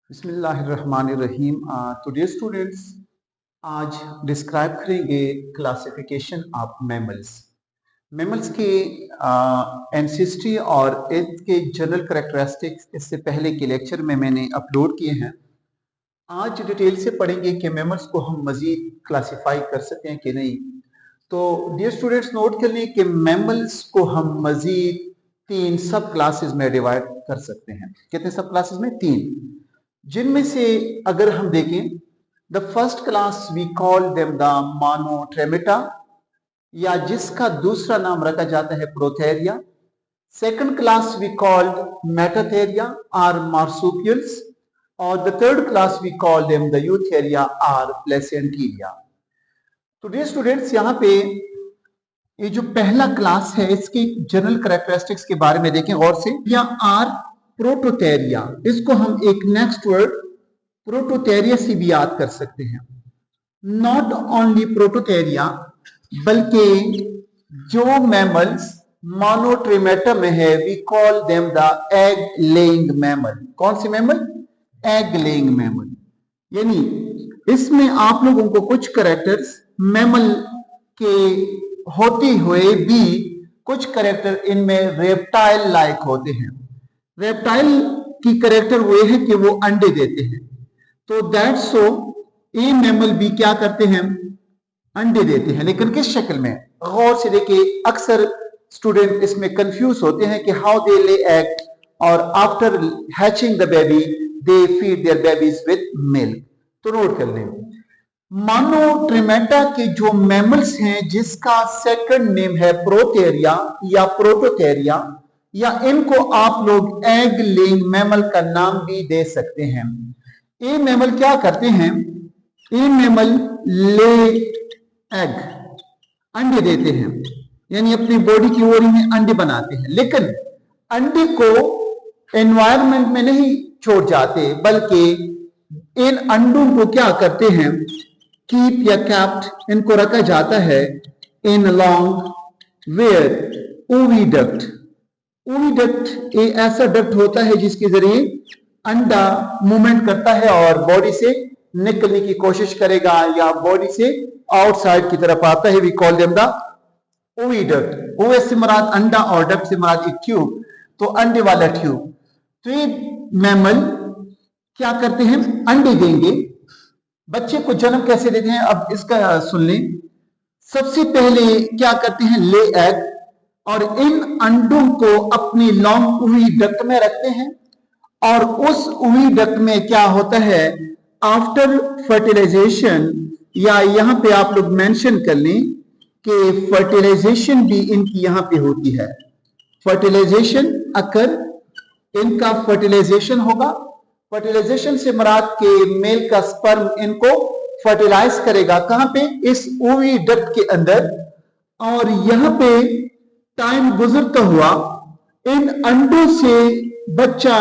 बिस्मिल्लाहिर्रहमानिर्रहीम। Today students आज describe करेंगे क्लासिफिकेशन ऑफ मैमल्स। मैमल्स के एंसेस्ट्री और इनके के जनरल करैक्टरिस्टिक्स इससे पहले के लेक्चर में मैंने अपलोड किए हैं। आज डिटेल से पढ़ेंगे कि मैमल्स को हम मजीद क्लासिफाई कर सकते हैं कि नहीं। तो डियर स्टूडेंट्स नोट कर लें कि मैमल्स को हम मजीद 3 सब क्लासेस में डिवाइड कर सकते हैं। कितने सब क्लासेस में? 3, जिनमें से अगर हम देखें the first class we call them the monotremata, या जिसका दूसरा नाम रखा जाता है prototheria. Second class we called metatheria और मार्सुपियल्स, और the third class we call them the eutheria और प्लेसेंटेरिया। तो डियर स्टूडेंट्स यहाँ पे ये जो पहला क्लास है इसकी जनरल करैक्टरिस्टिक्स के बारे में देखें गौर से। या आर प्रोटोथेरिया, इसको हम एक नेक्स्ट वर्ड प्रोटोथेरिया से भी याद कर सकते हैं। नॉट ओनली प्रोटोथेरिया, बल्कि जो मैमल्स मोनोट्रेमेटा में है we call them the egg laying mammal. कौन से मैमल? Egg laying mammal. यानी इसमें आप लोगों को कुछ कैरेक्टर्स मैमल के होते हुए भी कुछ कैरेक्टर इनमें रेप्टाइल लाइक होते हैं। रेप्टाइल की कैरेक्टर वो है कि वो अंडे देते हैं, तो दैट्स सो ये मैमल भी क्या करते हैं? अंडे देते हैं। लेकिन किस शक्ल में? गौर से देखिए, अक्सर स्टूडेंट इसमें कंफ्यूज होते हैं कि हाउ दे ले एग और after hatching the baby they feed there babies with milk. तो नोट कर लें, मोनोट्रेमेटा के जो मैमल्स हैं जिसका सेकंड नेम है प्रोथेरिया या प्रोटोथेरिया, या इनको आप लोग एग लेइंग मैमल का नाम भी दे सकते हैं। ये मैमल क्या करते हैं? ये मैमल ले एग, अंडे देते हैं, यानी अपनी बॉडी की ओर में अंडे बनाते हैं। लेकिन अंडे को एनवायरनमेंट में नहीं छोड़ जाते, बल्कि इन अंडों को क्या करते हैं? कीप या कैप्ट इनको रखा जाता है in long where oviduct. Oviduct एक ऐसा डक्ट होता है जिसके जरिए अंडा मूवमेंट करता है और बॉडी से निकलने की कोशिश करेगा या बॉडी से आउटसाइड की तरफ आता है। We call them the oviduct. Ova से मुराद अंडा और डक्ट से मुराद एक ट्यूब, तो अंडे वाला ट्यूब। तो ये मैमल क्या करते हैं? अंडे देंगे। बच्चे को जन्म कैसे देते हैं? अब इसका सुन लें। सबसे पहले क्या करते हैं? ले एग, और इन अंडों को अपनी लॉन्ग ओविडक्ट में रखते हैं, और उस ओविडक्ट में क्या होता है? आफ्टर फर्टिलाइजेशन, या यहां पे आप लोग मेंशन कर लें कि फर्टिलाइजेशन भी इनकी यहां पे होती है। फर्टिलाइजेशन अकर, इनका फर्टिलाइजेशन होगा। फर्टिलाइजेशन से मुराद के मेल का स्पर्म इनको फर्टिलाइज करेगा। कहां पे? इस ओविडक्ट के अंदर। और यहां पे टाइम गुजरता हुआ इन अंडों से बच्चा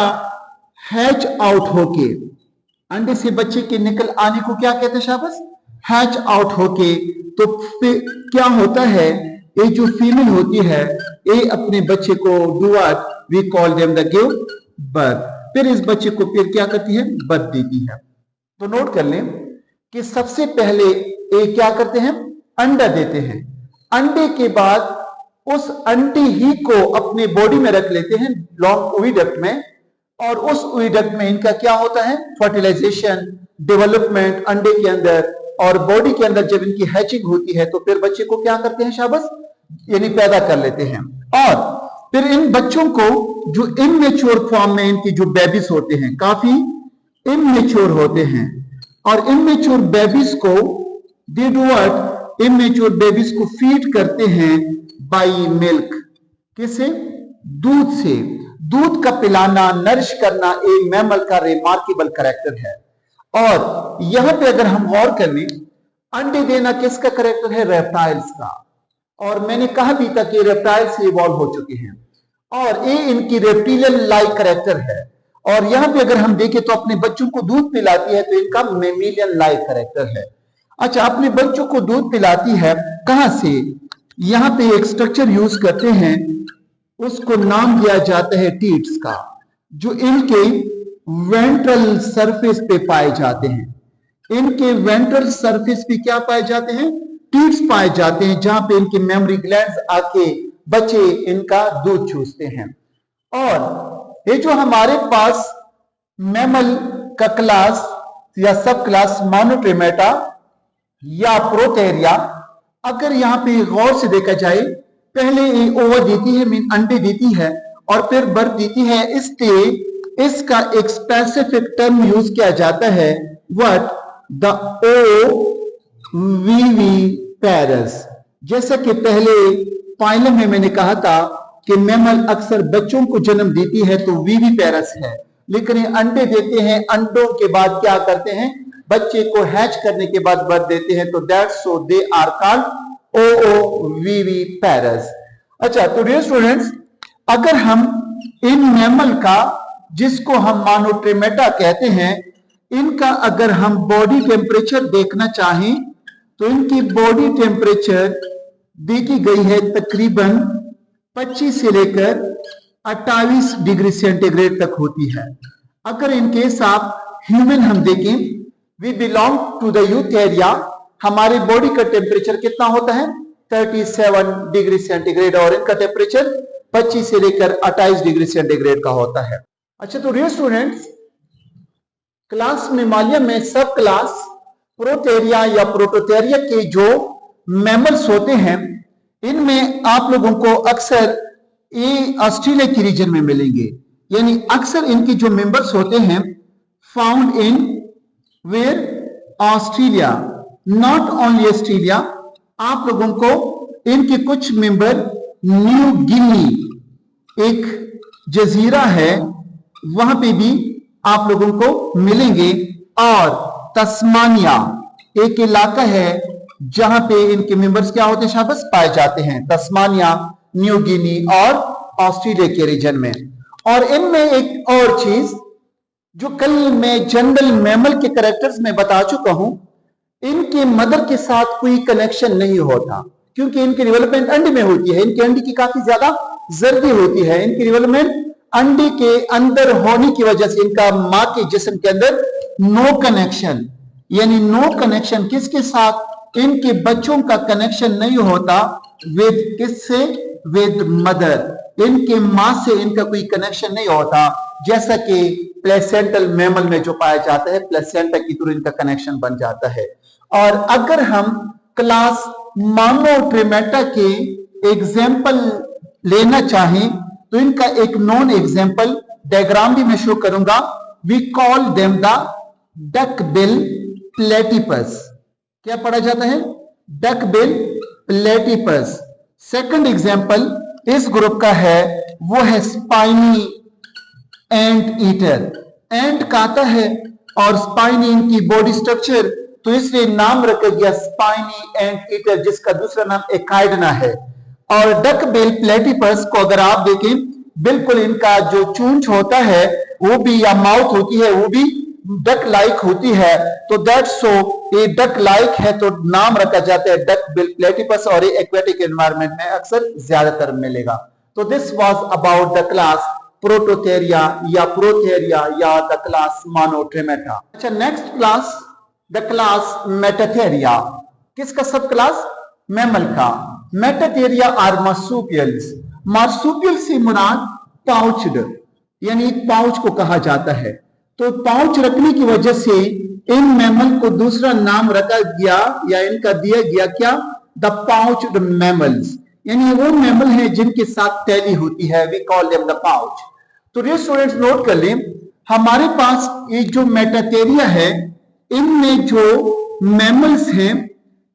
हैच आउट होके, अंडे से बच्चे के निकल आने को क्या कहते हैं? शाबाश, हैच आउट होके। तो फिर क्या होता है? ये जो फीमेल होती है ये अपने बच्चे को do what we call them the give birth. फिर इस बच्चे को फिर क्या करती है? बर्थ देती है। तो नोट कर लें कि सबसे पहले ये क्या करते हैं? अंडा देते हैं। अंडे के बाद उस अंडे ही को अपने बॉडी में रख लेते हैं लॉन्ग ओविडक्ट में, और उस ओविडक्ट में इनका क्या होता है? फर्टिलाइजेशन, डेवलपमेंट अंडे के अंदर, और बॉडी के अंदर जब इनकी हैचिंग होती है तो फिर बच्चे को क्या करते हैं? शाबाश, यानी पैदा कर लेते हैं। और फिर इन बच्चों को जो इनमेच्योर फॉर्म में इनकी जो बेबीज होते हैं, काफी इनमेच्योर होते हैं, और इनमेच्योर बेबीज को they do what? Immature babies को फीड करते हैं बाय मिल्क। किससे? दूध से। दूध का पिलाना, नरिश करना एक मैमल का रिमार्केबल कैरेक्टर है। और यहां पे अगर हम गौर कर लें, अंडे देना किसका कैरेक्टर है? रेप्टाइल्स का। और मैंने कहा भी था कि रेप्टाइल से इवॉल्व हो चुके हैं, और ये इनकी रेप्टिलियन लाइक कैरेक्टर है। और यहां पे अगर हम देखें तो अपने बच्चों को दूध पिलाती है, तो इनका मेमिलियन लाइक कैरेक्टर है। अच्छा, अपने बच्चों को दूध पिलाती है कहां से? यहां पे एक स्ट्रक्चर यूज करते हैं, उसको नाम दिया जाता है टीट्स का, जो इनके वेंट्रल सरफेस पे पाए जाते हैं। इनके वेंट्रल सरफेस पे क्या पाए जाते हैं? टीट्स पाए जाते हैं, जहां पे इनके मेमोरी ग्लैंड्स आके बच्चे इनका दूध चूसते हैं। और ये जो हमारे पास मैमल का क्लास या सब क्लास मोनोट्रेमेटा या प्रोटेरिया, अगर यहां पे गौर से देखा जाए, पहले ये ओवा देती है, मीन अंडे देती है, और फिर बर्फ देती है। इसलिए इसका एक स्पेसिफिक टर्म यूज किया जाता है, व्हाट द ओविविपेरस। जैसा कि पहले पाइलम में मैंने कहा था कि मैमल अक्सर बच्चों को जन्म देती है तो विविपेरस है, लेकिन ये अंडे देते हैं, अंडों के बाद क्या करते हैं? बच्चे को हैच करने के बाद बर्थ देते हैं, तो that's so they are called oviviparous. अच्छा, तो डियर स्टूडेंट्स, अगर हम इन मैमल का, जिसको हम मोनोट्रेमेटा कहते हैं, इनका अगर हम बॉडी टेम्परेचर देखना चाहें तो इनकी बॉडी टेम्परेचर देखी गई है तकरीबन 25 से लेकर 28 डिग्री सेंटीग्रेड तक होती है। अगर इनकेस आप ह्यूमन हम देखें, we belong to the eutheria, हमारी बॉडी का टेम्परेचर कितना होता है? 37 डिग्री सेंटीग्रेड, और इनका टेम्परेचर 25 से लेकर 28 डिग्री सेंटीग्रेड का होता है। अच्छा, तो डियर स्टूडेंट्स, क्लास मेमालिया में सब क्लास प्रोटेरिया या प्रोटोटेरिया के जो मैमल्स होते हैं, इनमें आप लोगों को अक्सर ये ऑस्ट्रेलिया के रीजन में मिलेंगे। यानी अक्सर इनके जो मेंबर्स होते हैं found in where? Australia. Not only Australia, आप लोगों को इनके कुछ मेंबर न्यू गिनी, एक जजीरा है, वहां पे भी आप लोगों को मिलेंगे, और तस्मानिया एक इलाका है जहां पे इनके मेंबर्स क्या होते हैं? शाबस पाए जाते हैं, तस्मानिया, न्यू गिनी और ऑस्ट्रेलिया के रीजन में। और इनमें एक और चीज जो कल मैं जनरल मैमल के कैरेक्टर्स में बता चुका हूं, इनके मदर के साथ कोई कनेक्शन नहीं होता, क्योंकि इनकी डेवलपमेंट अंडे में होती है। इनके अंडे की काफी ज्यादा जल्दी होती है। इनकी डेवलपमेंट अंडे के अंदर होने की वजह से इनका मां के जिस्म के अंदर नो कनेक्शन, यानी नो कनेक्शन किसके साथ? इनके बच्चों का कनेक्शन नहीं होता विद किससे? With mother. इनके मां से इनका कोई कनेक्शन नहीं होता, जैसा कि प्लेसेंटल मैमल में जो पाया जाता है, प्लेसेंटा के थ्रू इनका कनेक्शन बन जाता है। और अगर हम क्लास मोनोट्रेमेटा के एग्जाम्पल लेना चाहें तो इनका एक नॉन एग्जाम्पल डायग्राम भी मैं शो करूंगा। We call them the duck bill platypus. क्या पढ़ा जाता है? Duck bill platypus. Second example इस ग्रुप का है, वो है स्पाइनी एंट ईटर। एंट का आता है और स्पाइनी इनकी बॉडी स्ट्रक्चर, तो इसलिए नाम रखा गया स्पाइनी एंट ईटर, जिसका दूसरा नाम एकाइडना है। और डक बिल प्लेटिपस को अगर आप देखें, बिल्कुल इनका जो चूंच होता है वो भी, या माउथ होती है, वो भी डक लाइक होती है। तो दैट्स सो ये डक लाइक है, तो नाम रखा जाता है डक बिल प्लेटिपस, और ये एक्वेटिक एनवायरनमेंट में अक्सर ज्यादातर मिलेगा। तो this was about the class prototheria या प्रोथेरिया या द क्लास मोनोट्रेमेटा। अच्छा, next class the class metatheria. किसका सब क्लास? मैमल का। Metatheria are marsupials. मार्सुपियल से मुराद पाउच्ड, यानी पाउच को कहा जाता है। तो पाउच रखने की वजह से इन मैमल को दूसरा नाम रखा गया, या इनका दिया गया क्या? द पाउच्ड मैमल्स, यानी वो मैमल हैं जिनके साथ थैली होती है, we call them the pouch. तो ये स्टूडेंट्स नोट कर लें, हमारे पास ये जो मेटाथेरिया है, इनमें जो मैमल्स हैं,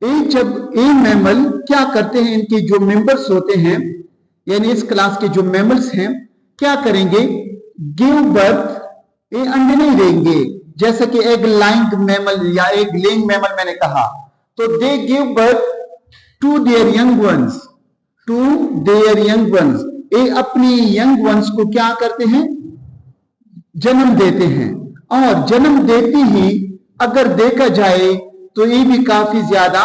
ये मैमल क्या करते हैं? इनके जो मेंबर्स होते हैं, यानी इस क्लास के जो मैमल्स हैं, क्या करेंगे? Give birth. ये अंडे नहीं देंगे, जैसे कि एग लाइंग मैमल या एग लेइंग मैमल मैंने कहा। तो they give birth to their young ones, to their young ones. ये अपनी यंग वंस को क्या करते हैं? जन्म देते हैं। और जन्म देती ही अगर देखा जाए तो ये भी काफी ज्यादा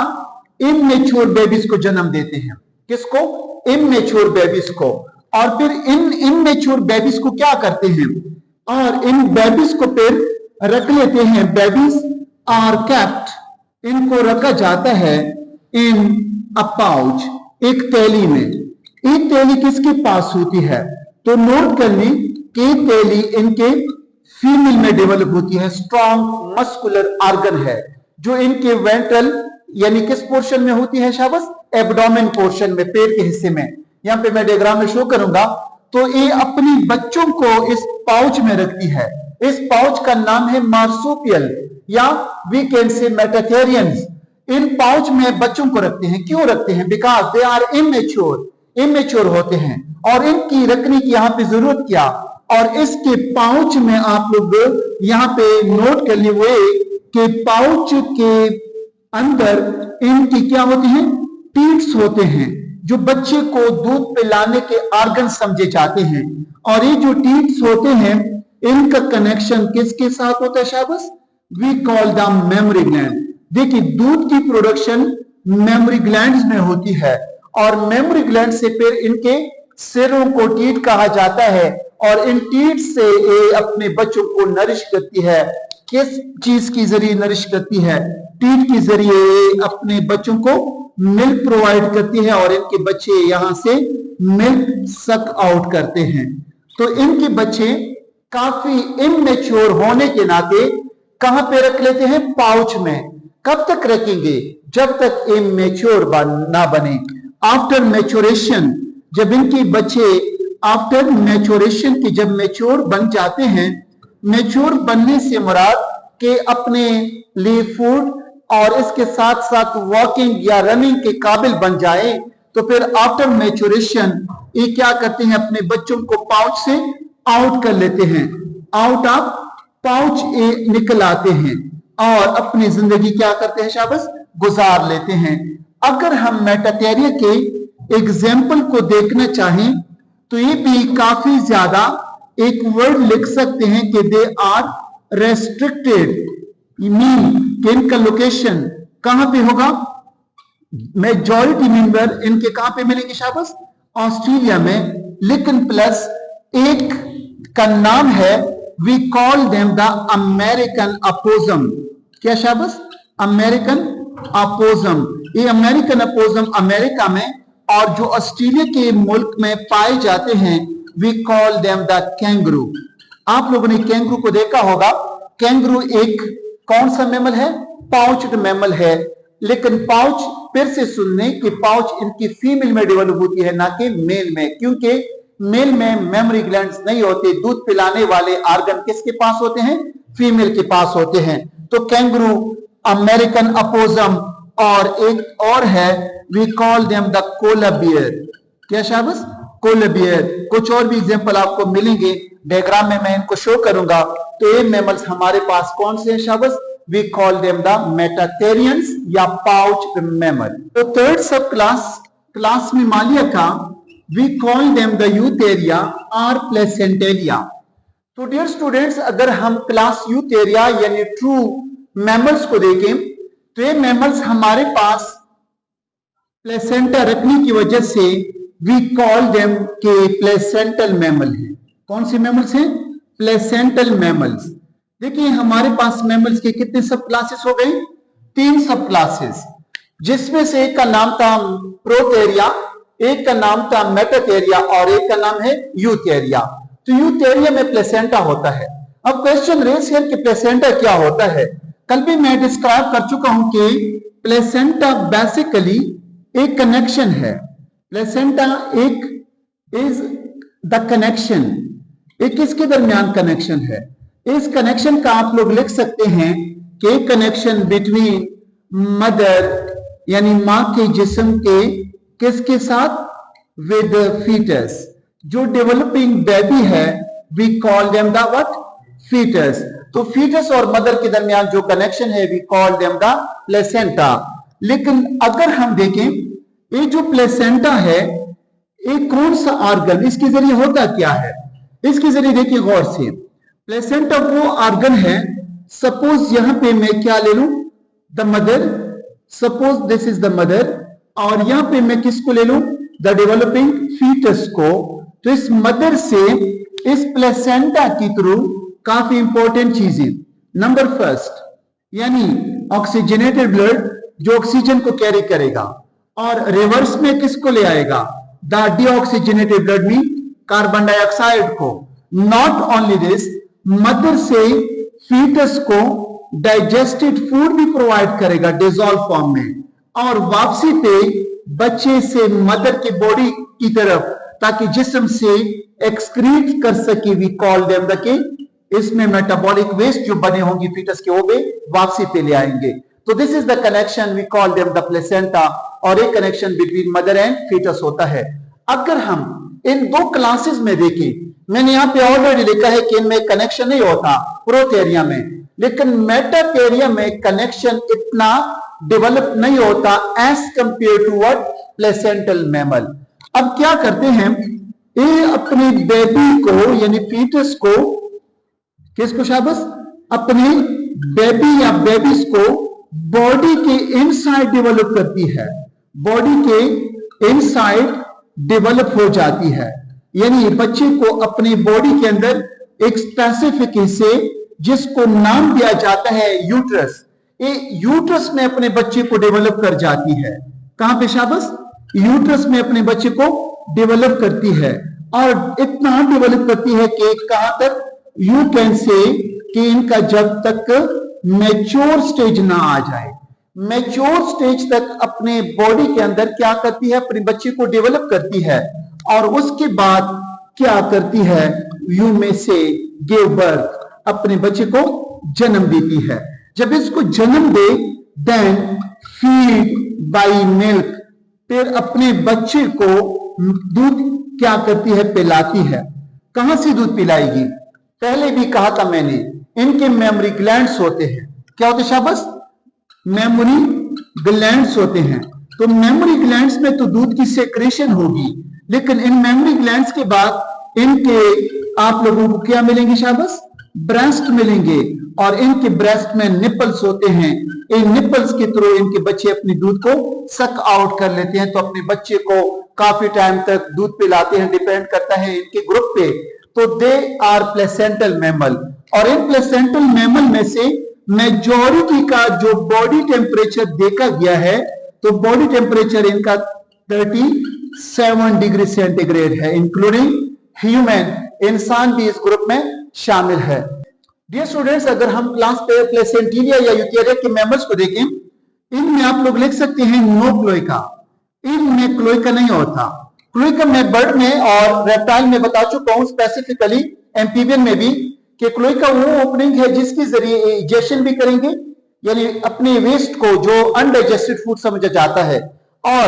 इमेच्योर बेबीज को जन्म देते हैं। किसको? इमेच्योर बेबीज को। और फिर इन इमेच्योर बेबीज को क्या करते हैं? और इन बेबीज को फिर रख लेते हैं, बेबीज आर कैप्ट, इनको रखा जाता है इन अ पाउच, एक थैली में। एक थैली किसके पास होती है? तो नोट कर लें कि थैली इनके फीमेल में डेवलप होती है, स्ट्रॉन्ग मस्कुलर ऑर्गन है जो इनके वेंट्रल यानी किस पोर्शन में होती है शाबाश? एब्डोमेन पोर्शन में, पेट के हिस्से में। यहां पे मैं डायग्राम में शो करूंगा। तो ये अपनी बच्चों को इस पाउच में रखती है। इस पाउच का नाम है मार्सुपियल या we can say मेटाथेरियंस। In pouch में बच्चों को रखते हैं। क्यों रखते हैं? बिकॉज दे आर इमेच्योर होते हैं और इनकी रखने की यहां पे जरूरत क्या? और इसके पाउच में आप लोग यहां पे नोट कर लिए हुए कि पाउच के अंदर इनकी क्या होती है? टीट्स होते हैं जो बच्चे को दूध पिलाने के ऑर्गन समझे जाते हैं। और ये जो टीट्स होते हैं इनका कनेक्शन किसके साथ होता है शाबाश? We call the mammary gland. देखिए, दूध की प्रोडक्शन मेमोरी ग्लैंड्स में होती है और मेमोरी ग्लैंड से फिर इनके सिरों को टीट कहा जाता है और इन टीट से ये अपने बच्चों को नरिश करती है। किस चीज के जरिए नरिश करती है? टीट के जरिए अपने बच्चों को मिल्क प्रोवाइड करती है और इनके बच्चे यहां से मिल्क सक आउट करते हैं। तो इनके बच्चे काफी इमेच्योर होने के नाते कहां पे रख लेते हैं? पाउच में। कब तक रखेंगे? जब तक इमेच्योर ना बने। आफ्टर मैच्योरेशन, जब इनके बच्चे आफ्टर मैच्योरेशन की जब मैच्योर बन जाते हैं, मैच्योर बनने से मुराद के अपने लिए फूड और इसके साथ साथ वॉकिंग या रनिंग के काबिल बन जाए, तो फिर आफ्टर मैच्योरेशन ये क्या करते हैं? अपने बच्चों को पाउच से आउट कर लेते हैं, आउट ऑफ पाउच निकल आते हैं और अपनी जिंदगी क्या करते हैं शाबाश? गुजार लेते हैं। अगर हम मेटाथेरिया के एग्जाम्पल को देखना चाहें तो ये भी काफी ज्यादा एक वर्ड लिख सकते हैं कि दे आर रेस्ट्रिक्टेड, मीन कि इनका लोकेशन कहां पे होगा? मेजॉरिटी मेंबर इनके कहां पे मिलेंगे शाबाश? ऑस्ट्रेलिया में। लेकिन प्लस एक का नाम है, we call them the American opossum. क्या शाबाश? American opossum. ये अमेरिकन अपोजम अमेरिका में और जो ऑस्ट्रेलिया के मुल्क में पाए जाते हैं, we call them the kangaroo. आप लोगों ने कैंगरू को देखा होगा। कैंगरू एक कौन सा मैमल है? पाउच्ड मैमल है। लेकिन पाउच फिर से सुन लें कि पाउच इनकी फीमेल में डेवलप होती है, ना कि मेल में, क्योंकि मेल में मेमोरी ग्लैंड्स नहीं होते। दूध पिलाने वाले ऑर्गन किसके पास होते हैं? फीमेल के पास होते हैं। तो कैंगरू, अमेरिकन अपोजम और एक और है, we call them the koala bear. क्या शाबाश? Koala bear. कुछ और भी एग्जांपल आपको मिलेंगे, डायग्राम में मैं इनको शो करूंगा। तो ये मैमल्स हमारे पास कौन से हैं शाबाश? We call them the metatherians या पाउच मैमल। तो थर्ड सब क्लास में मालिया का, we call them the eutheria और प्लेसेंटेरिया। तो डियर स्टूडेंट्स, अगर हम क्लास यूथेरिया यानी ट्रू मैमल्स को देखें तो ये मैमल्स हमारे पास प्लेसेंटा रखने की वजह से वी कॉल देम के प्लेसेंटल मैमल है। कौन से मैमल्स हैं? Placental mammals. देखिए, हमारे पास मैमल्स के कितने सब क्लासेस हो गए? 3 सब क्लासेस, जिसमें से एक का नाम था प्रोथेरिया, एक का नाम था मेटाथेरिया और एक का नाम है यूथेरिया। तो यूथेरिया में प्लेसेंटा होता है। अब क्वेश्चन रेज है कि प्लेसेंटा क्या होता है? कल भी मैं डिस्क्राइब कर चुका हूं कि प्लेसेंटा बेसिकली एक कनेक्शन है। प्लेसेंटा एक इज द कनेक्शन, एक किसके दरमियान कनेक्शन है? इस कनेक्शन का आप लोग लिख सकते हैं कि कनेक्शन बिटवीन मदर यानी मां के जिस्म के किसके साथ? With foetus. जो डेवलपिंग बेबी है, we call them the what? Foetus. तो फीटस और मदर के दरमियान जो कनेक्शन है, we call them the placenta. लेकिन अगर हम देखें, ये जो प्लेसेंटा है, ये कौन सा ऑर्गन, इसके जरिए होता क्या है? इसके जरिए देखिए गौर से, प्लेसेंटा वो ऑर्गन है, सपोज यहां पे मैं क्या ले लूं? The mother, suppose this is the mother, और यहां पे मैं किसको ले लूं? द डेवलपिंग फीटस को। तो इस मदर से इस प्लेसेंटा के थ्रू काफी इंपॉर्टेंट चीजें। नंबर फर्स्ट, यानी ऑक्सीजनेटेड ब्लड जो ऑक्सीजन को कैरी करेगा, और रिवर्स में किसको ले आएगा? द डीऑक्सीजनेटेड ब्लड में कार्बन डाइऑक्साइड को। नॉट ओनली दिस, मदर से फीटस को डाइजेस्टेड फूड भी प्रोवाइड करेगा डिजोल्व फॉर्म में, और वापसी पे बच्चे से मदर की बॉडी की तरफ, ताकि जिस्म से एक्सक्रीट कर सके। वी कॉल देम द के इसमें मेटाबॉलिक वेस्ट जो बने होंगे फीटस के, वो भी वापसी पे ले आएंगे। तो this is the connection, we call them the placenta, और एक connection between mother and foetus होता है। अगर हम इन दो क्लासेस में देखें, मैंने यहां पे ऑलरेडी लिखा है कि इनमें कनेक्शन नहीं होता प्रोथेरिया में, लेकिन मेटाथेरिया में कनेक्शन इतना डेवलप नहीं होता as compare to what placental mammal. अब क्या करते हैं, ये अपने बेबी को यानी फीटस को, किसको शाबाश, अपने बेबी या बेबीज को बॉडी के इनसाइड डेवलप करती है, बॉडी के इनसाइड डेवलप हो जाती है। यानी बच्चे को अपनी बॉडी के अंदर एक स्पेसिफिक हिस्से, जिसको नाम दिया जाता है यूट्रस, ये यूट्रस में अपने बच्चे को डेवलप कर जाती है। कहां पे शाबाश? यूट्रस में अपने बच्चे को डेवलप करती है, और इतना डेवलप करती है कि कहां तक, यू कैन से कि इनका जब तक मैच्योर स्टेज ना आ जाए, मैच्योर स्टेज तक अपने बॉडी के अंदर क्या करती है, अपने बच्चे को डेवलप करती है, और उसके बाद क्या करती है, यू में से गिव बर्थ, अपने बच्चे को जन्म देती है। जब इसको जन्म दे, देन फीड बाय मिल्क, फिर अपने बच्चे को दूध क्या करती है, पिलाती है। कहां से दूध पिलाएगी? पहले भी कहा था मैंने, इनके मेमोरी ग्लैंड्स होते हैं। क्या होते शाबाश? मेमोरी ग्लैंड्स होते हैं। तो मेमोरी ग्लैंड्स में तो दूध की सेक्रेशन होगी, लेकिन इन मेमोरी ग्लैंड्स के बाद इनके आप लोगों को क्या मिलेंगे शाबाश? ब्रेस्ट मिलेंगे, और इनके ब्रेस्ट में निपल्स होते हैं। इन निपल्स के थ्रू इनके बच्चे अपने दूध को सक आउट कर लेते हैं, तो अपने बच्चे को काफी टाइम तक दूध पिलाते हैं, डिपेंड करता है इनके ग्रुप पे। तो दे आर प्लेसेंटल मैमल, और इन प्लेसेंटल मैमल में से मेजॉरिटी का जो बॉडी टेम्परेचर देखा गया है, तो बॉडी टेम्परेचर इनका 37 डिग्री सेंटीग्रेड है, इंक्लूडिंग ह्यूमन, इंसान भी इस ग्रुप में शामिल है। डियर स्टूडेंट्स, अगर हम क्लास पे प्लेसेंटिलिया या यूथेरिया के मैमल्स को देखें, इनमें आप लोग लिख सकते हैं नो क्लोइका, इनमें क्लोइका नहीं होता। क्लोइका मैं बर्ड में और रेप्टाइल में बता चुका हूं, स्पेसिफिकली एम्फीबियन में भी, कि क्लोइका वो ओपनिंग है जिसके जरिए इजेक्शन भी करेंगे, यानी अपने वेस्ट को जो अनडाइजेस्टेड फूड समझा जाता है, और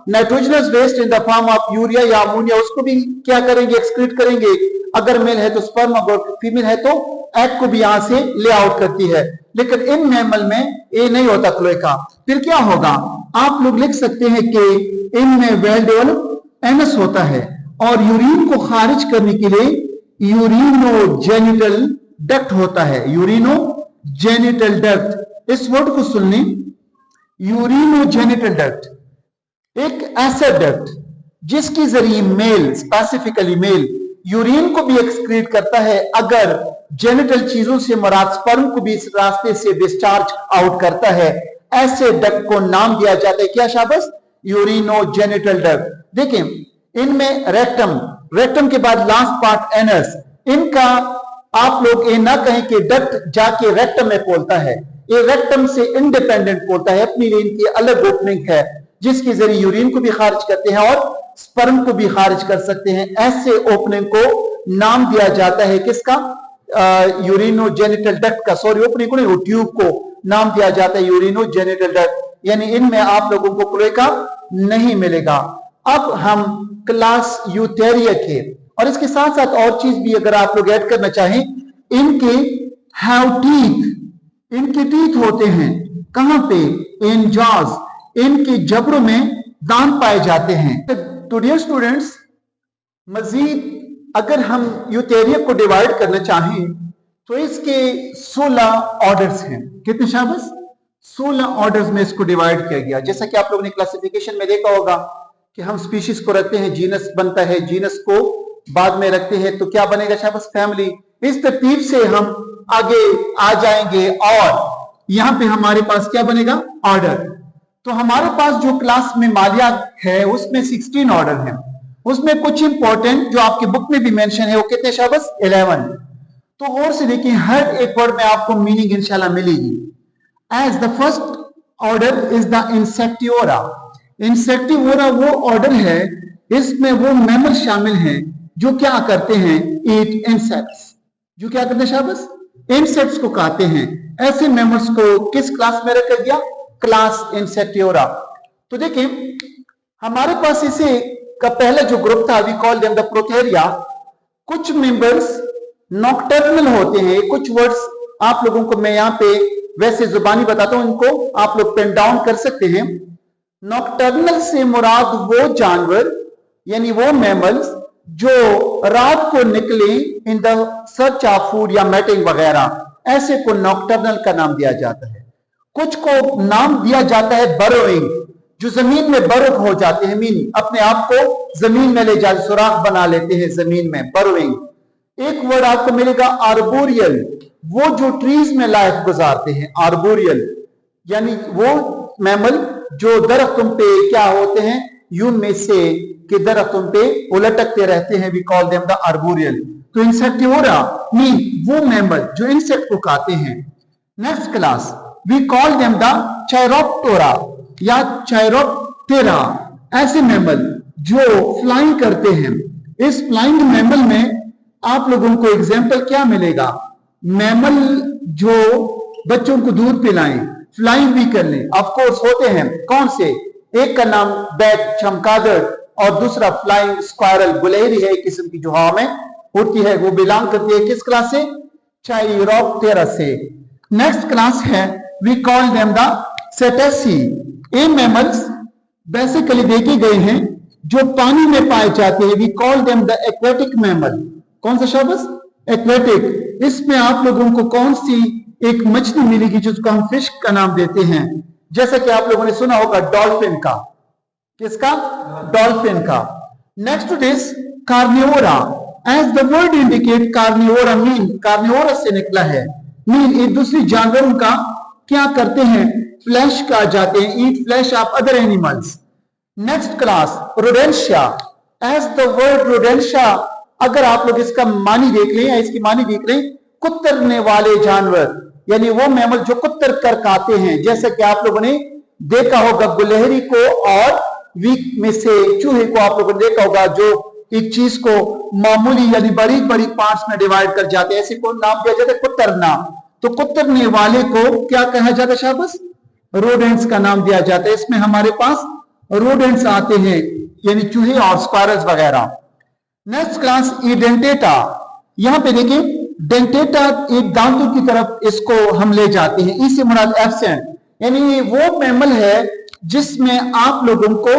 nitrogenous waste in the form of urea या अमोनिया उसको भी क्या करेंगे, एक्सक्रीट करेंगे। अगर मेल है तो स्पर्म, अगर फीमेल है तो एग को भी यहां से ले आउट करती है। लेकिन इन मैमल में ये नहीं होता क्लोइका। फिर क्या होगा, आप लोग लिख सकते हैं कि इनमें वेल डेवलप एनस होता है, और यूरिन को खारिज करने के लिए यूरिनोजेनिटल डक्ट होता है। यूरिनोजेनिटल डक्ट, इस वर्ड को सुन लें, यूरिनोजेनिटल डक्ट एक ऐसा डक्ट जिसके जरिए मेल, स्पेसिफिकली मेल, यूरिन को भी एक्सक्रीट करता है, अगर जेनिटल चीजों से मराद स्पर्म को भी इस रास्ते से डिस्चार्ज आउट करता है। ऐसे डक्ट को नाम दिया जाता है क्या शाबाश? Urinogenital duct. देखें इनमें रेक्टम, रेक्टम के बाद लास्ट पार्ट एनस, इनका आप लोग ये ना कहें कि डक्ट जाके रेक्टम में खोलता है, ये रेक्टम से इंडिपेंडेंट खोलता है, अपनी लिए इनकी अलग ओपनिंग है, जिसके जरिए यूरिन को भी खारिज करते हैं और स्पर्म को भी खारिज कर सकते हैं। ऐसे ओपनिंग को नाम दिया जाता है किसका? यूरिनोजेनिटल डक्ट का। सॉरी, ओपनिंग को नहीं, ट्यूब को नाम दिया जाता है यूरिनोजेनिटल डक्ट। यानी इनमें आप लोगों को क्लोएका नहीं मिलेगा। अब हम क्लास यूथेरिया के, और इसके साथ साथ और चीज भी अगर आप लोग ऐड करना चाहें, इनके हैव टीथ, इनके टीथ होते हैं कहां पे? इन जॉज, इनके जबड़ों में दांत पाए जाते हैं। तो डियर स्टूडेंट्स, मजीद अगर हम यूथेरिया को डिवाइड करना चाहें तो इसके 16 ऑर्डर्स हैं। कितने शाबाश? 16 ऑर्डर्स में इसको डिवाइड किया गया। जैसा कि आप लोगों ने क्लासिफिकेशन में देखा होगा कि हम स्पीशीज को रखते हैं, जीनस बनता है, जीनस को बाद में रखते हैं तो क्या बनेगा शाबाश? फैमिली। इस तरतीब से हम आगे आ जाएंगे और यहां पे हमारे पास क्या बनेगा, ऑर्डर। तो हमारे पास जो क्लास में मालिया है उसमें 16 ऑर्डर है, उसमें कुछ इंपॉर्टेंट जो आपके बुक में भी मेंशन है वो कितने शाबस, 11। तो और से देखिए, हर एक वर्ड में आपको मीनिंग इंशाल्लाह मिलेगी। As the first order is the insectivora. Insectivora वो ऑर्डर है, इसमें वो मैमल शामिल हैं जो क्या करते हैं, ईट इंसेक्ट्स। जो क्या करते हैं शाबस, इंसेक्ट्स को खाते हैं। ऐसे मैमल्स को किस क्लास में रखा गया, क्लास इंसेक्टिवोरा। तो देखिए हमारे पास इसे का पहला जो ग्रुप था, वी कॉल देम द प्रोथेरिया। कुछ मेंबर्स नॉक्टर्नल होते हैं। कुछ वर्ड्स आप लोगों को मैं यहाँ पे वैसे जुबानी बताता हूं, इनको आप लोग पेन डाउन कर सकते हैं। नॉक्टर्नल से मुराद वो जानवर यानी वो मैमल्स जो रात को निकले in the search of food या मैटिंग वगैरह, ऐसे को नॉक्टर्नल का नाम दिया जाता है। कुछ को नाम दिया जाता है बरोइंग, जो जमीन में बरो हो जाते हैं, मीन अपने आप को जमीन में ले जाते, सुराख बना लेते हैं जमीन में, बरोइंग। एक वर्ड आपको मिलेगा आर्बोरियल, वो जो ट्रीज में लाइफ गुजारते हैं, आर्बोरियल यानी वो मैमल जो दरख्तों पे क्या होते हैं, यूं में से कि दरख्तों पे उलटकते रहते हैं, we call them the arboreal. तो इंसेक्टिवोरा मीन वो मैमल जो इंसेक्ट को खाते हैं। Next class we call them the chiroptora or chiroptera, ऐसे मैमल जो फ्लाइंग करते हैं। इस फ्लाइंग मैमल में आप लोगों को एग्जाम्पल क्या मिलेगा, मैमल जो बच्चों को दूध पिलाएं, फ्लाइंग भी कर लें, ऑफ कोर्स होते हैं। कौन से, एक का नाम बैट चमगादड़ और दूसरा फ्लाइंग स्क्वायरल, गुलहरी है एक किस्म की जो हवा में उड़ती है, वो बिलोंग करती है किस क्लास से, चायरोप्टेरा से। नेक्स्ट क्लास है वी कॉल देम द सेटेसी। ये मैमल्स बेसिकली देखे गए हैं जो पानी में पाए जाते हैं, we call them the aquatic mammal. कौन सा शब्द, एक्वेटिक। इसमें आप लोगों को कौन सी एक मछली मिलेगी जिसको हम फिश का नाम देते हैं, जैसा कि आप लोगों ने सुना होगा डॉल्फिन का। किसका, डॉल्फिन का। Next is carnivora. As the word indicate, carnivora mean, carnivora से निकला है, मीन एक दूसरी जानवरों का क्या करते हैं, फ्लैश का जाते हैं, eat flesh of other animals. Next class rodentia. As the word rodentia, अगर आप लोग इसका मानी देख लें या इसकी मानी देख लें, कुतरने वाले जानवर, यानी वो मैमल जो कुतर कर खाते हैं। जैसे कि आप लोगों ने देखा होगा गुलहरी को और वीक में से चूहे को आप लोगों ने देखा होगा जो एक चीज को मामूली यानी बारीक बारीक पार्ट्स में डिवाइड कर जाते हैं, ऐसे को नाम दिया जाता है कुतरना। तो कुतरने वाले को क्या कहा जाता है शाबाश, रोडेंट्स का नाम दिया जाता है। इसमें हमारे पास रोडेंट्स आते हैं यानी चूहे और स्क्वायरल्स वगैरह। Next class edentata. यहां पे देखिए डेंटेटा एक दांतों की तरफ इसको हम ले जाते हैं, इससे मुराद एब्सेंट, यानी वो मैमल है जिसमें आप लोगों को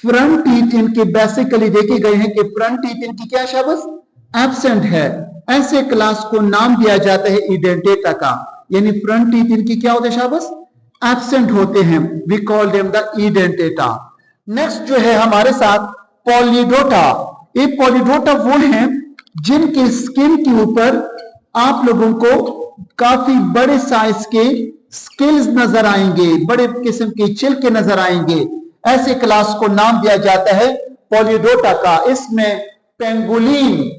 फ्रंट टीथ इनके बेसिकली देखे गए हैं कि फ्रंट टीथ इनकी क्या शब्द, एब्सेंट है। ऐसे क्लास को नाम दिया जाता है इडेंटेटा का, यानी फ्रंट टीथ इनकी क्या होते हैं शब्द, एब्सेंट होते हैं, we call them the edentata. Next जो है हमारे साथ पॉलीडोटा। ये पॉलीडोटा वो हैं जिनके स्किन के ऊपर आप लोगों को काफी बड़े साइज के स्किल्स नजर आएंगे, बड़े किस्म के छिलके नजर आएंगे। ऐसे क्लास को नाम दिया जाता है पॉलीडोटा का। इसमें पेंगुलिन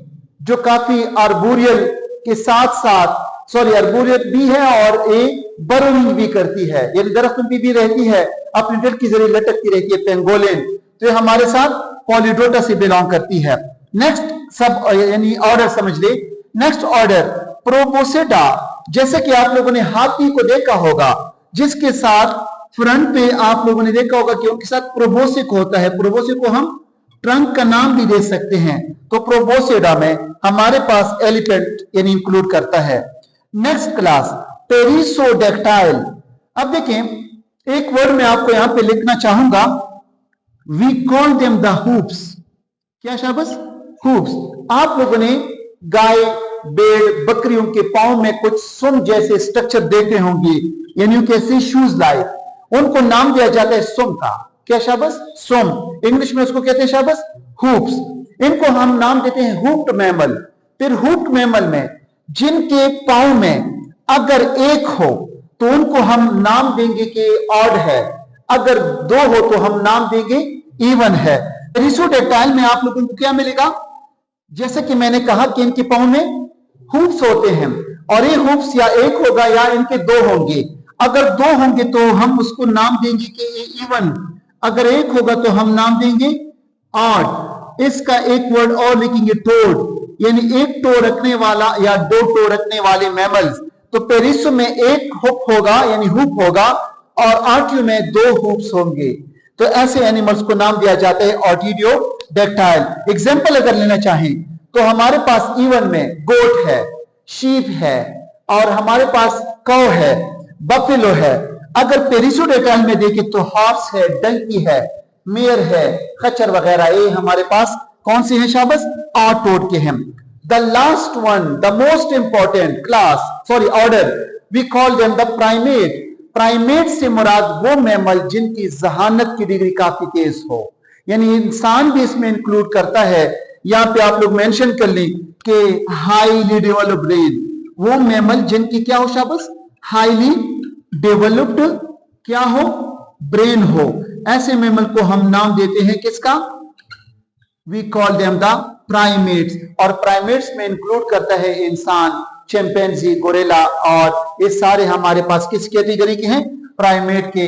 जो काफी आर्बोरियल के साथ साथ, सॉरी आर्बोरियल भी है और एक बरोइंग भी करती है, यानी दरख्त पे भी रहती है, अपने दिल के जरिए लटकती रहती है पेंगोलिन। तो ये हमारे साथ पॉलीडोटा से बिलोंग करती है। नेक्स्ट सब यानी ऑर्डर समझ ले। Next order proboscidea. जैसे कि आप लोगों ने हाथी को देखा होगा जिसके साथ फ्रंट पे आप लोगों ने देखा होगा कि उनके साथ प्रोबोसिक होता है, प्रोबोसिक को हम ट्रंक का नाम भी दे सकते हैं। तो प्रोबोसेडा में हमारे पास एलिफेंट यानी इंक्लूड करता है। Next class perissodactyl. अब देखें एक वर्ड मैं आपको यहां पे लिखना चाहूंगा, we call them the hoofs. क्या शाबाश, हूप्स। आप लोगों ने गाय भेड़ बकरियों के पांव में कुछ सुम जैसे स्ट्रक्चर देखे होंगे, यानी कैसे शूज लाइक, उनको नाम दिया जाता है सुम का। क्या शाबाश, सुम। इंग्लिश में उसको कहते हैं शाबाश हूप्स। इनको हम नाम देते हैं हुप्ड मैमल। फिर हुप्ड मैमल में जिनके पांव में अगर एक हो तो उनको हम नाम देंगे कि ऑड है, अगर दो हो तो हम नाम देंगे इवन है। पेरिसोडेक्टाइल में आप लोगों को क्या मिलेगा? जैसे कि मैंने कहा कि इनके पांव में हुप्स होते हैं, और ये हुप्स या एक होगा या इनके दो होंगे। अगर दो होंगे तो हम उसको नाम देंगे कि इवन, अगर एक होगा तो हम नाम देंगे ऑड। इसका एक वर्ड और लिखेंगे टोड, यानी एक टो रखने वाला या दो टो रखने वाले मैमल्स। तो पेरिसो में एक हुप होगा यानी हुप होगा, और आर्टियो में दो हुप्स होंगे। तो ऐसे एनिमल्स को नाम दिया जाता है ऑर्टियोडेक्टाइल। एग्जाम्पल अगर लेना चाहें तो हमारे पास इवन में गोट है, शीप है, और हमारे पास कौ है, बफेलो है। अगर पेरिसोडेक्टाइल में देखें तो हॉर्स है, डंकी है, मेयर है, खच्चर वगैरह, ये हमारे पास कौन से हैं शाबस? ऑटोड के हैं। The last one, the most important class order, we call them the primate. Primate से मुराद वो मैमल जिनकी जहानत की डिग्री काफी तेज हो, यानी इंसान भी इसमें इंक्लूड करता है। यहां पे आप लोग मेंशन कर लें कि हाईली डेवलप्ड ब्रेन, वो मैमल जिनकी क्या हो शाबस? हाईली डेवलप्ड क्या हो? ब्रेन हो। ऐसे मैमल को हम नाम देते हैं किसका? We call them the primates. और प्राइमेट्स में इंक्लूड करता है इंसान, चिंपैंजी, गोरिल्ला, और ये सारे हमारे पास किस कैटेगरी के हैं? प्राइमेट के।